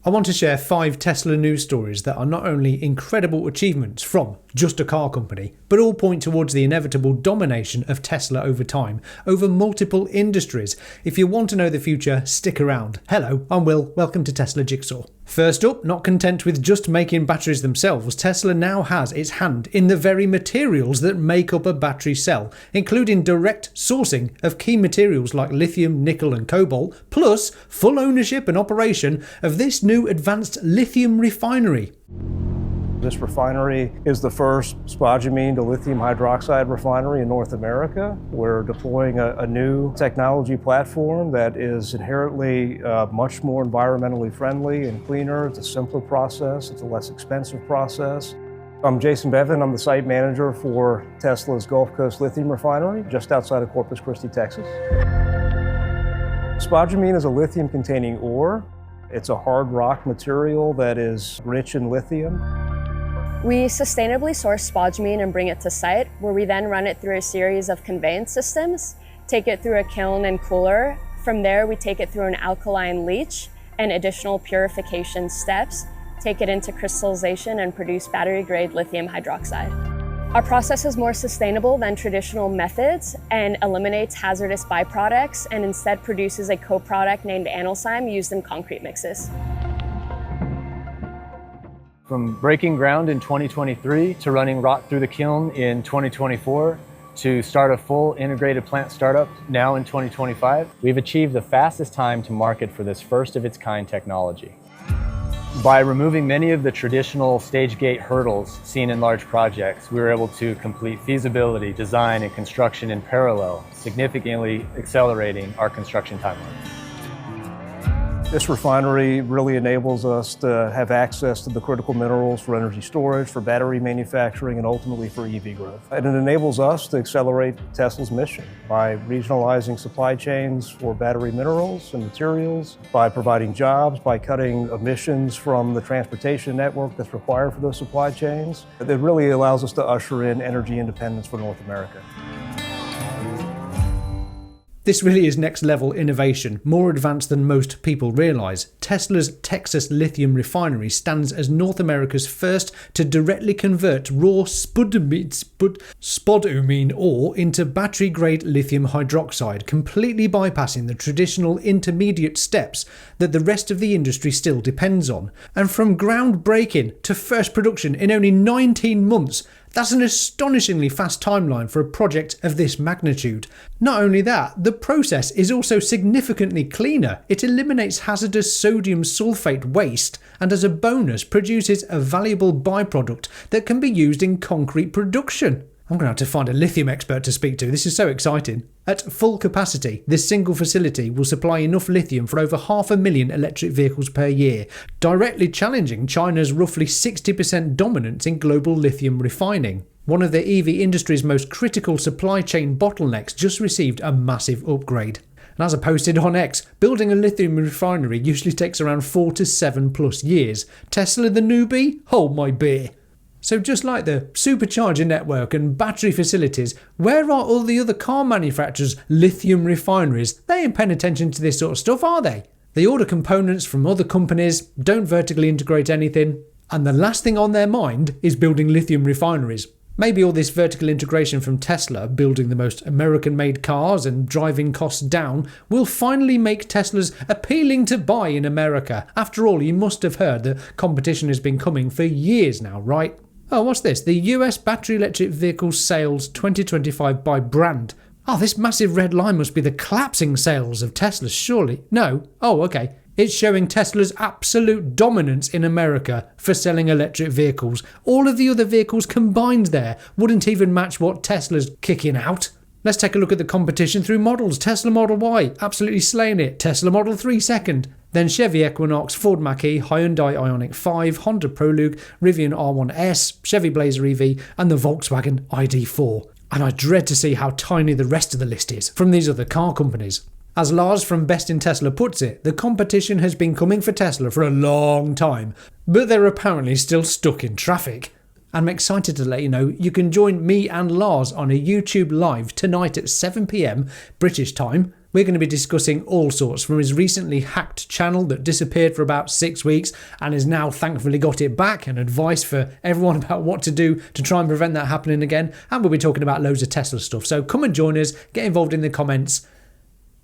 I want to share 5 Tesla news stories that are not only incredible achievements from just a car company, but all point towards the inevitable domination of Tesla over time, over multiple industries. If you want to know the future, stick around. Hello, I'm Will, welcome to Tesla Jigsaw. First up, not content with just making batteries themselves, Tesla now has its hand in the very materials that make up a battery cell, including direct sourcing of key materials like lithium, nickel and cobalt, plus full ownership and operation of this new advanced lithium refinery. This refinery is the first spodumene to lithium hydroxide refinery in North America. We're deploying a new technology platform that is inherently much more environmentally friendly and cleaner. It's a simpler process. It's a less expensive process. I'm Jason Bevan. I'm the site manager for Tesla's Gulf Coast Lithium Refinery, just outside of Corpus Christi, Texas. Spodumene is a lithium-containing ore. It's a hard rock material that is rich in lithium. We sustainably source spodumene and bring it to site, where we then run it through a series of conveyance systems, take it through a kiln and cooler. From there, we take it through an alkaline leach and additional purification steps, take it into crystallization and produce battery-grade lithium hydroxide. Our process is more sustainable than traditional methods and eliminates hazardous byproducts and instead produces a co-product named analcyme used in concrete mixes. From breaking ground in 2023 to running rot through the kiln in 2024 to start a full integrated plant startup now in 2025, we've achieved the fastest time to market for this first of its kind technology. By removing many of the traditional stage gate hurdles seen in large projects, we were able to complete feasibility, design, and construction in parallel, significantly accelerating our construction timeline. This refinery really enables us to have access to the critical minerals for energy storage, for battery manufacturing, and ultimately for EV growth. And it enables us to accelerate Tesla's mission by regionalizing supply chains for battery minerals and materials, by providing jobs, by cutting emissions from the transportation network that's required for those supply chains. It really allows us to usher in energy independence for North America. This really is next level innovation, more advanced than most people realise. Tesla's Texas Lithium Refinery stands as North America's first to directly convert raw spodumene ore into battery-grade lithium hydroxide, completely bypassing the traditional intermediate steps that the rest of the industry still depends on. And from groundbreaking to first production in only 19 months, that's an astonishingly fast timeline for a project of this magnitude. Not only that, the process is also significantly cleaner. It eliminates hazardous sodium sulfate waste and as a bonus produces a valuable byproduct that can be used in concrete production. I'm going to have to find a lithium expert to speak to. This is so exciting. At full capacity, this single facility will supply enough lithium for over 500,000 electric vehicles per year, directly challenging China's roughly 60% dominance in global lithium refining. One of the EV industry's most critical supply chain bottlenecks just received a massive upgrade. And as I posted on X, building a lithium refinery usually takes around 4 to 7+ years. Tesla the newbie? Hold my beer. So just like the supercharger network and battery facilities, where are all the other car manufacturers' lithium refineries? They ain't paying attention to this sort of stuff, are they? They order components from other companies, don't vertically integrate anything, and the last thing on their mind is building lithium refineries. Maybe all this vertical integration from Tesla, building the most American-made cars and driving costs down, will finally make Teslas appealing to buy in America. After all, you must have heard that competition has been coming for years now, right? Oh, what's this? The US Battery Electric Vehicle Sales 2025 by brand. Oh, this massive red line must be the collapsing sales of Teslas, surely. No. Oh, okay. It's showing Tesla's absolute dominance in America for selling electric vehicles. All of the other vehicles combined there wouldn't even match what Tesla's kicking out. Let's take a look at the competition through models. Tesla Model Y, absolutely slaying it. Tesla Model 3 second. Then Chevy Equinox, Ford Mach-E, Hyundai Ioniq 5, Honda Prologue, Rivian R1S, Chevy Blazer EV, and the Volkswagen ID4. And I dread to see how tiny the rest of the list is from these other car companies. As Lars from Best in Tesla puts it, the competition has been coming for Tesla for a long time, but they're apparently still stuck in traffic. I'm excited to let you know you can join me and Lars on a YouTube live tonight at 7 PM British time. We're going to be discussing all sorts, from his recently hacked channel that disappeared for about 6 weeks and has now thankfully got it back, and advice for everyone about what to do to try and prevent that happening again. And we'll be talking about loads of Tesla stuff. So come and join us, get involved in the comments.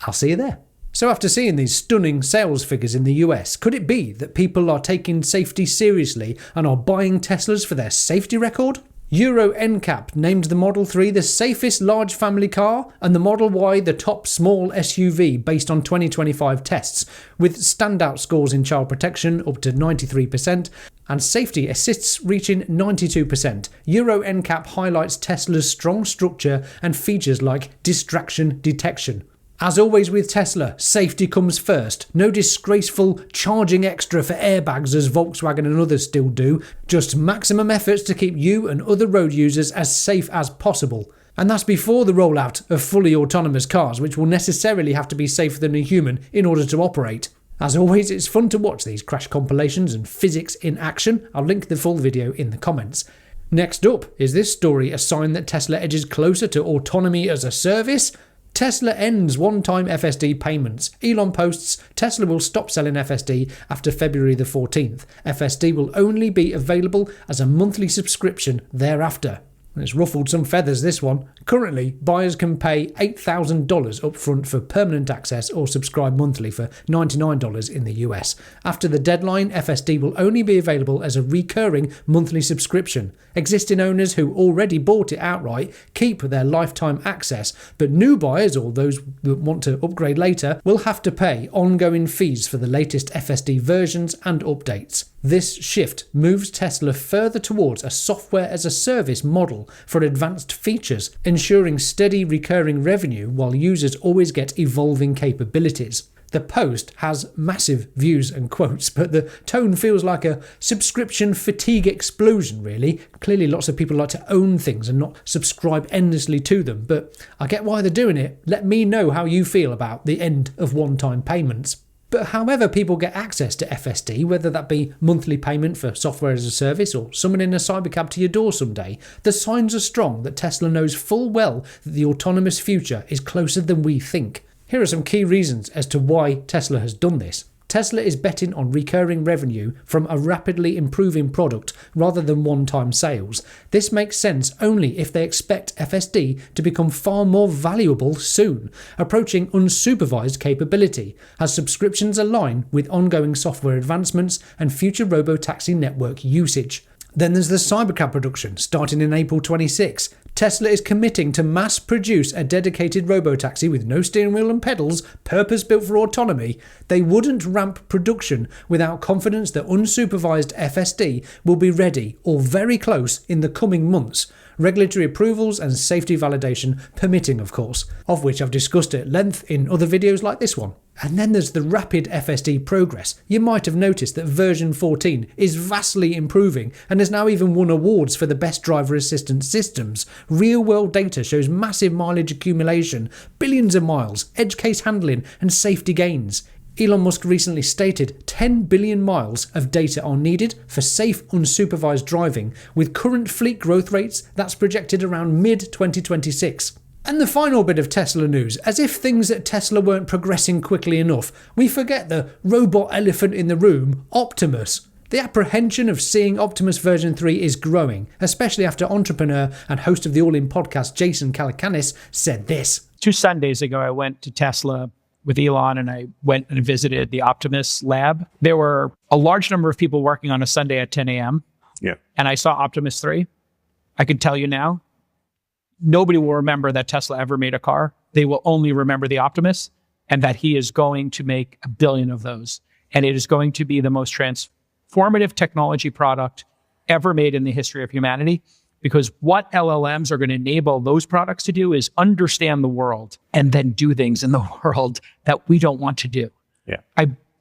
I'll see you there. So after seeing these stunning sales figures in the US, could it be that people are taking safety seriously and are buying Teslas for their safety record? Euro NCAP named the Model 3 the safest large family car and the Model Y the top small SUV based on 2025 tests, with standout scores in child protection up to 93% and safety assists reaching 92%. Euro NCAP highlights Tesla's strong structure and features like distraction detection. As always with Tesla, safety comes first. No disgraceful charging extra for airbags as Volkswagen and others still do. Just maximum efforts to keep you and other road users as safe as possible. And that's before the rollout of fully autonomous cars, which will necessarily have to be safer than a human in order to operate. As always, it's fun to watch these crash compilations and physics in action. I'll link the full video in the comments. Next up, is this story a sign that Tesla edges closer to autonomy as a service? Tesla ends one-time FSD payments. Elon posts Tesla will stop selling FSD after February the 14th. FSD will only be available as a monthly subscription thereafter. It's ruffled some feathers, this one. Currently, buyers can pay $8,000 upfront for permanent access or subscribe monthly for $99 in the US. After the deadline, FSD will only be available as a recurring monthly subscription. Existing owners who already bought it outright keep their lifetime access, but new buyers or those that want to upgrade later will have to pay ongoing fees for the latest FSD versions and updates. This shift moves Tesla further towards a software-as-a-service model for advanced features, ensuring steady recurring revenue while users always get evolving capabilities. The post has massive views and quotes, but the tone feels like a subscription fatigue explosion, really. Clearly lots of people like to own things and not subscribe endlessly to them, but I get why they're doing it. Let me know how you feel about the end of one-time payments. But however people get access to FSD, whether that be monthly payment for software as a service or summoning a cybercab to your door someday, the signs are strong that Tesla knows full well that the autonomous future is closer than we think. Here are some key reasons as to why Tesla has done this. Tesla is betting on recurring revenue from a rapidly improving product rather than one-time sales. This makes sense only if they expect FSD to become far more valuable soon, approaching unsupervised capability, as subscriptions align with ongoing software advancements and future robotaxi network usage. Then there's the cybercab production, starting in April 26. Tesla is committing to mass produce a dedicated robotaxi with no steering wheel and pedals, purpose-built for autonomy. They wouldn't ramp production without confidence that unsupervised FSD will be ready or very close in the coming months. Regulatory approvals and safety validation permitting, of course, of which I've discussed at length in other videos like this one. And then there's the rapid FSD progress. You might have noticed that version 14 is vastly improving and has now even won awards for the best driver assistance systems. Real-world data shows massive mileage accumulation, billions of miles, edge case handling and safety gains. Elon Musk recently stated 10 billion miles of data are needed for safe unsupervised driving, with current fleet growth rates that's projected around mid-2026. And the final bit of Tesla news, as if things at Tesla weren't progressing quickly enough, we forget the robot elephant in the room, Optimus. The apprehension of seeing Optimus version 3 is growing, especially after entrepreneur and host of the All In podcast Jason Calacanis said this. 2 Sundays ago, I went to Tesla with Elon and I went and visited the Optimus lab. There were a large number of people working on a Sunday at 10 a.m. Yeah. And I saw Optimus 3. I can tell you now, nobody will remember that Tesla ever made a car. They will only remember the Optimus and that he is going to make 1 billion of those. And it is going to be the most transformative technology product ever made in the history of humanity. Because what LLMs are going to enable those products to do is understand the world and then do things in the world that we don't want to do. Yeah.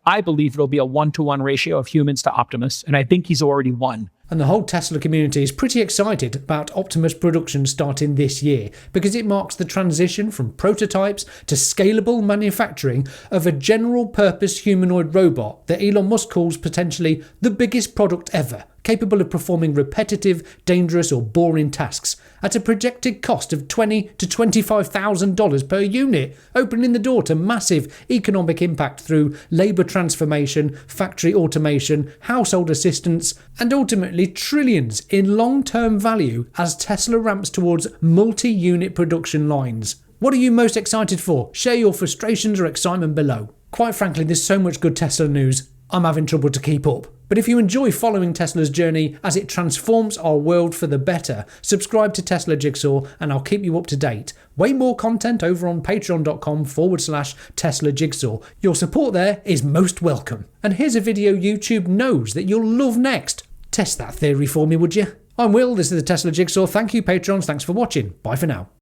I believe it'll be a 1-to-1 ratio of humans to Optimus, and I think he's already won. And the whole Tesla community is pretty excited about Optimus production starting this year because it marks the transition from prototypes to scalable manufacturing of a general-purpose humanoid robot that Elon Musk calls potentially the biggest product ever, capable of performing repetitive, dangerous or boring tasks at a projected cost of $20,000 to $25,000 per unit, opening the door to massive economic impact through labour transformation, factory automation, household assistance, and ultimately trillions in long-term value as Tesla ramps towards multi-unit production lines. What are you most excited for? Share your frustrations or excitement below. Quite frankly, there's so much good Tesla news, I'm having trouble to keep up. But if you enjoy following Tesla's journey as it transforms our world for the better, subscribe to Tesla Jigsaw and I'll keep you up to date. Way more content over on patreon.com/Tesla Jigsaw. Your support there is most welcome. And here's a video YouTube knows that you'll love next. Test that theory for me, would you? I'm Will, this is the Tesla Jigsaw. Thank you, Patrons. Thanks for watching. Bye for now.